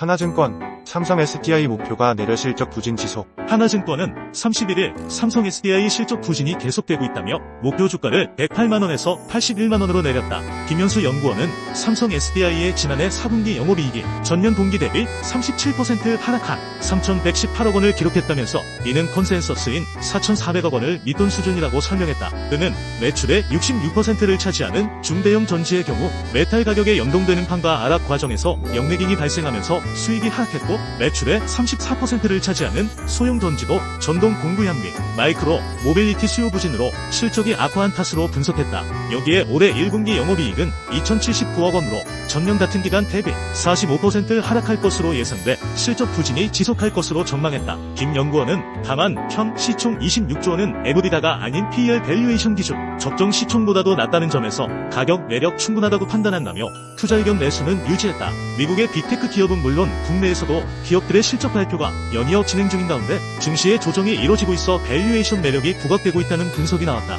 하나증권, 삼성 SDI 목표가 내려 실적 부진 지속. 하나증권은 31일 삼성 SDI 실적 부진이 계속되고 있다며 목표 주가를 108만원에서 81만원으로 내렸다. 김현수 연구원은 삼성 SDI의 지난해 4분기 영업이익이 전년 동기 대비 37% 하락한 3,118억 원을 기록했다면서 이는 컨센서스인 4,400억 원을 밑돈 수준이라고 설명했다. 그는 매출의 66%를 차지하는 중대형 전지의 경우 메탈 가격에 연동되는 판과 아락 과정에서 역매깅이 발생하면서 수익이 하락했고, 매출의 34%를 차지하는 소형 전지도 전동 공구향 및 마이크로 모빌리티 수요 부진으로 실적이 악화한 탓으로 분석했다. 여기에 올해 1분기 영업이익은 2,079억 원으로 전년 같은 기간 대비 45% 하락할 것으로 예상돼 실적 부진이 지속할 것으로 전망했다. 김 연구원은 다만 현 시총 26조 원은 에브리다가 아닌 PER 밸류에이션 기준 적정 시총보다도 낮다는 점에서 가격 매력 충분하다고 판단한다며 투자 의견 매수는 유지했다. 미국의 빅테크 기업은 물론 국내에서도 기업들의 실적 발표가 연이어 진행 중인 가운데 증시의 조정이 이뤄지고 있어 밸류에이션 매력이 부각되고 있다는 분석이 나왔다.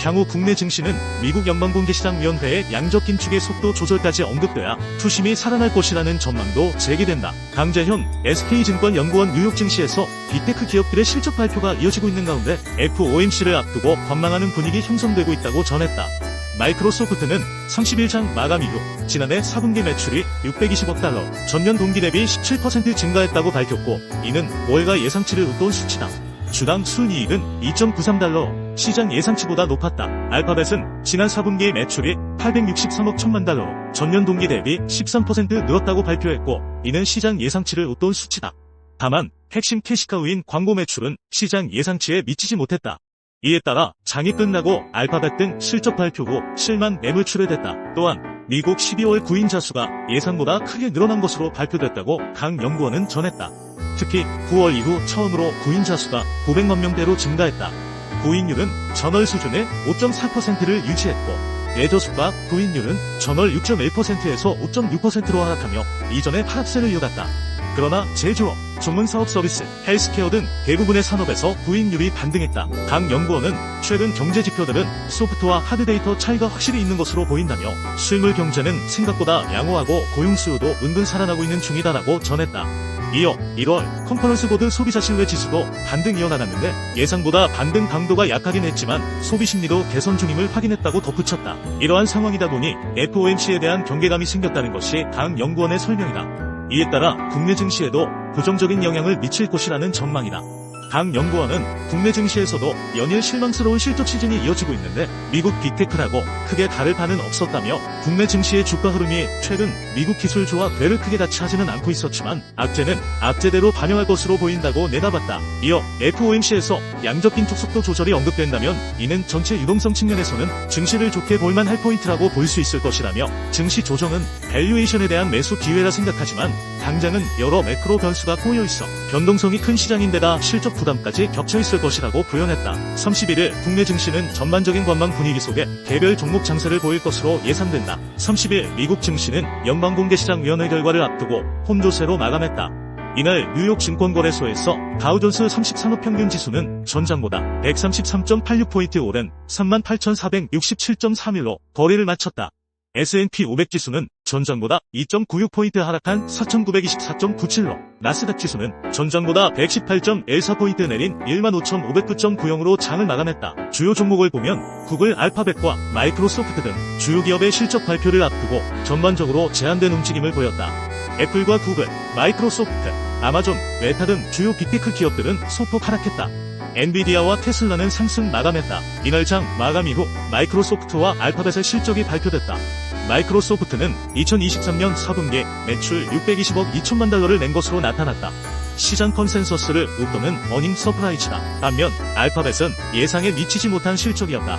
향후 국내 증시는 미국 연방공개시장위원회의 양적 긴축의 속도 조절까지 언급돼야 투심이 살아날 것이라는 전망도 제기된다. 강재현 SK증권 연구원 뉴욕 증시에서 빅테크 기업들의 실적 발표가 이어지고 있는 가운데 FOMC를 앞두고 관망하는 분위기 형성되고 있다고 전했다. 마이크로소프트는 30일장 마감 이후 지난해 4분기 매출이 620억 달러, 전년 동기 대비 17% 증가했다고 밝혔고, 이는 월가 예상치를 웃돈 수치다. 주당 순이익은 2.93달러, 시장 예상치보다 높았다. 알파벳은 지난 4분기 매출이 863억 1천만 달러로 전년 동기 대비 13% 늘었다고 발표했고, 이는 시장 예상치를 웃돈 수치다. 다만 핵심 캐시카우인 광고 매출은 시장 예상치에 미치지 못했다. 이에 따라 장이 끝나고 알파벳 등 실적 발표 후 실만 매물출에 됐다. 또한 미국 12월 구인자 수가 예상보다 크게 늘어난 것으로 발표됐다고 강 연구원은 전했다. 특히 9월 이후 처음으로 구인자 수가 900만 명대로 증가했다. 구인율은 전월 수준의 5.4%를 유지했고, 예저숙박 구인율은 전월 6.1%에서 5.6%로 하락하며 이전의 하락세를 이어갔다. 그러나 제조업, 전문사업 서비스, 헬스케어 등 대부분의 산업에서 구인율이 반등했다. 강 연구원은 최근 경제 지표들은 소프트와 하드 데이터 차이가 확실히 있는 것으로 보인다며 실물 경제는 생각보다 양호하고 고용 수요도 은근 살아나고 있는 중이다라고 전했다. 이어 1월 컨퍼런스 보드 소비자 신뢰 지수도 반등 이어나갔는데 예상보다 반등 강도가 약하긴 했지만 소비 심리도 개선 중임을 확인했다고 덧붙였다. 이러한 상황이다 보니 FOMC에 대한 경계감이 생겼다는 것이 강 연구원의 설명이다. 이에 따라 국내 증시에도 부정적인 영향을 미칠 것이라는 전망이다. 강 연구원은 국내 증시에서도 연일 실망스러운 실적 시즌이 이어지고 있는데 미국 빅테크라고 크게 다를 바는 없었다며 국내 증시의 주가 흐름이 최근 미국 기술주와 궤를 크게 같이하지는 않고 있었지만 악재는 악재대로 반영할 것으로 보인다고 내다봤다. 이어 FOMC에서 양적 긴축 속도 조절이 언급된다면 이는 전체 유동성 측면에서는 증시를 좋게 볼만할 포인트라고 볼 수 있을 것이라며 증시 조정은 밸류에이션에 대한 매수 기회라 생각하지만 당장은 여러 매크로 변수가 꼬여있어 변동성이 큰 시장인데다 실적 부담까지 겹쳐있을 것이라고 부연했다. 31일 국내 증시는 전반적인 관망 분위기 속에 개별 종목 장세를 보일 것으로 예상된다. 30일 미국 증시는 연방공개시장위원회 결과를 앞두고 홈조세로 마감했다. 이날 뉴욕 증권거래소에서 다우존스 30산업 평균 지수는 전장보다 133.86포인트 오른 38,467.31로 거래를 마쳤다. S&P 500 지수는 전장보다 2.96포인트 하락한 4,924.97로, 나스닥 지수는 전장보다 118.14포인트 내린 15,509.90으로 장을 마감했다. 주요 종목을 보면 구글, 알파벳과 마이크로소프트 등 주요 기업의 실적 발표를 앞두고 전반적으로 제한된 움직임을 보였다. 애플과 구글, 마이크로소프트, 아마존, 메타 등 주요 빅테크 기업들은 소폭 하락했다. 엔비디아와 테슬라는 상승 마감했다. 이날 장 마감 이후 마이크로소프트와 알파벳의 실적이 발표됐다. 마이크로소프트는 2023년 4분기 매출 620억 2천만 달러를 낸 것으로 나타났다. 시장 컨센서스를 웃도는 어닝 서프라이즈다. 반면 알파벳은 예상에 미치지 못한 실적이었다.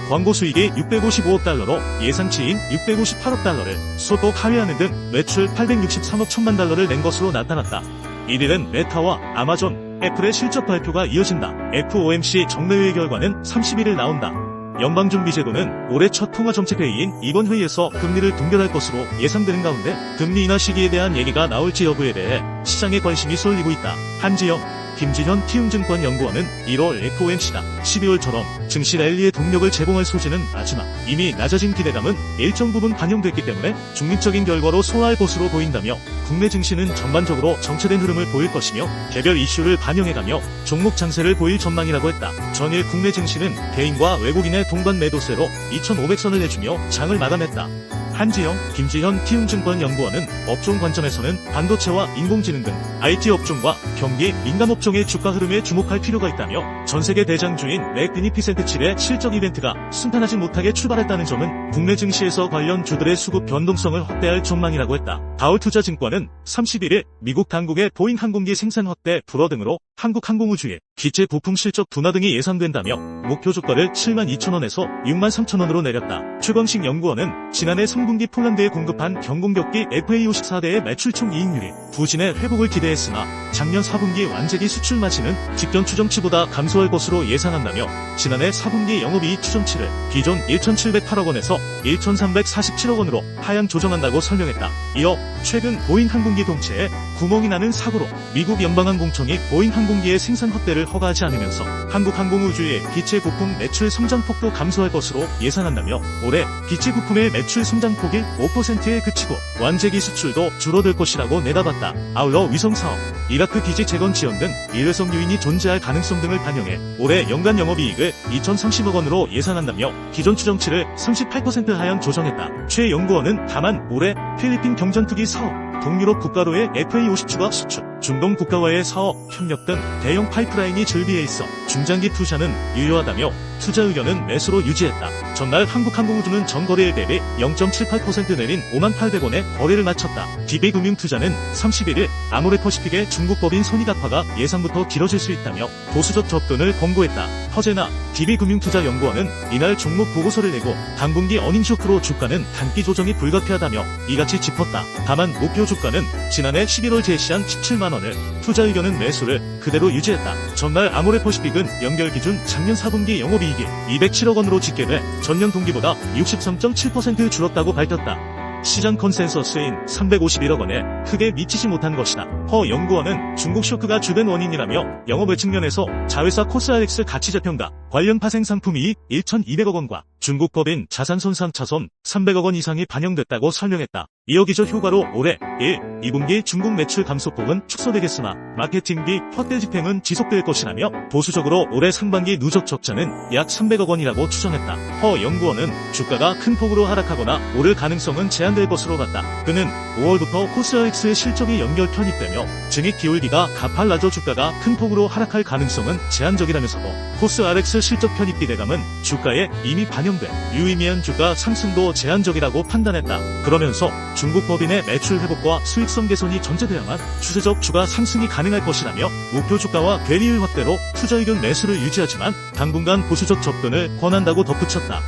광고 수익이 655억 달러로 예상치인 658억 달러를 소폭 하회하는 등 매출 863억 1천만 달러를 낸 것으로 나타났다. 1일은 메타와 아마존, 애플의 실적 발표가 이어진다. FOMC 정례회의 결과는 31일 나온다. 연방준비제도는 올해 첫 통화정책회의인 이번 회의에서 금리를 동결할 것으로 예상되는 가운데 금리 인하 시기에 대한 얘기가 나올지 여부에 대해 시장의 관심이 쏠리고 있다. 한지영 김지현 키움증권 연구원은 1월 FOMC다 12월처럼 증시 랠리의 동력을 제공할 소지는 마지막. 이미 낮아진 기대감은 일정 부분 반영됐기 때문에 중립적인 결과로 소화할 것으로 보인다며 국내 증시는 전반적으로 정체된 흐름을 보일 것이며 개별 이슈를 반영해가며 종목 장세를 보일 전망이라고 했다. 전일 국내 증시는 개인과 외국인의 동반 매도세로 2,500선을 내주며 장을 마감했다. 한지영, 김지현 키움증권 연구원은 업종 관점에서는 반도체와 인공지능 등 IT 업종과 경기 민감 업종의 주가 흐름에 주목할 필요가 있다며 전세계 대장주인 맥비니피센트 7의 실적 이벤트가 순탄하지 못하게 출발했다는 점은 국내 증시에서 관련 주들의 수급 변동성을 확대할 전망이라고 했다. 다울투자증권은 31일 미국 당국의 보잉 항공기 생산 확대 불허 등으로 한국항공우주의 기체 부품 실적 둔화 등이 예상된다며 목표 주가를 72,000원에서 63,000원으로 내렸다. 최광식 연구원은 지난해 3분기 폴란드에 공급한 경공격기 FA54대의 매출 총 이익률이 부진의 회복을 기대했으나 작년 4분기 완제기 수출 마진은 직전 추정치보다 감소할 것으로 예상한다며 지난해 4분기 영업이익 추정치를 기존 1,708억 원에서 1,347억 원으로 하향 조정한다고 설명했다. 이어 최근 보잉 항공기 동체에 구멍이 나는 사고로 미국 연방항공청이 보잉 항공기의 생산 확대를 허가하지 않으면서 한국항공우주의 기체 부품 매출 성장폭도 감소할 것으로 예상한다며 올해 기체 부품의 매출 성장폭이 5%에 그치고 완제기 수출도 줄어들 것이라고 내다봤다. 아울러 위성사업, 이라크 기지 재건 지원 등 일회성 요인이 존재할 가능성 등을 반영해 올해 연간 영업이익을 2,030억 원으로 예상한다며 기존 추정치를 38% 하향 조정했다. 최 연구원은 다만 올해 필리핀 경전투기 사업, 동유럽 국가로의 FA50주가 수출, 중동 국가와의 사업, 협력 등 대형 파이프라인이 즐비해 있어 중장기 투자는 유효하다며 투자 의견은 매수로 유지했다. 전날 한국항공우주는 전거래일 대비 0.78% 내린 58,000원에 거래를 마쳤다. DB금융투자는 31일 아모레퍼시픽의 중국법인 손익악화가 예상부터 길어질 수 있다며 보수적 접근을 권고했다. 허재나 DB금융투자연구원은 이날 종목 보고서를 내고 당분기 어닝쇼크로 주가는 단기 조정이 불가피하다며 이같이 짚었다. 다만 목표 주가는 지난해 11월 제시한 17만원을, 투자 의견은 매수를 그대로 유지했다. 전날 아모레퍼시픽은 연결 기준 작년 4분기 영업이익이 207억 원으로 집계돼 전년 동기보다 63.7% 줄었다고 밝혔다. 시장 컨센서스인 351억 원에 크게 미치지 못한 것이다. 허 연구원은 중국 쇼크가 주된 원인이라며 영업외 측면에서 자회사 코스알엑스 가치재평가 관련 파생 상품 이익 1,200억 원과 중국 법인 자산손상 차손 300억 원 이상이 반영됐다고 설명했다. 이어 기저 효과로 올해 1, 2분기 중국 매출 감소폭은 축소되겠으나 마케팅비 확대 집행은 지속될 것이라며 보수적으로 올해 상반기 누적 적자는 약 300억 원이라고 추정했다. 허 연구원은 주가가 큰 폭으로 하락하거나 오를 가능성은 제한될 것으로 봤다. 그는 5월부터 코스알엑스의 실적이 연결 편입되며 증액 기울기가 가팔라져 주가가 큰 폭으로 하락할 가능성은 제한적이라면서도 코스알엑스 실적 편입 기대감은 주가에 이미 반영돼 유의미한 주가 상승도 제한적이라고 판단했다. 그러면서 중국 법인의 매출 회복과 수익성 개선이 전제되어야만 추세적 주가 상승이 가능할 것이라며 목표 주가와 괴리율 확대로 투자 의견 매수를 유지하지만 당분간 보수적 접근을 권한다고 덧붙였다.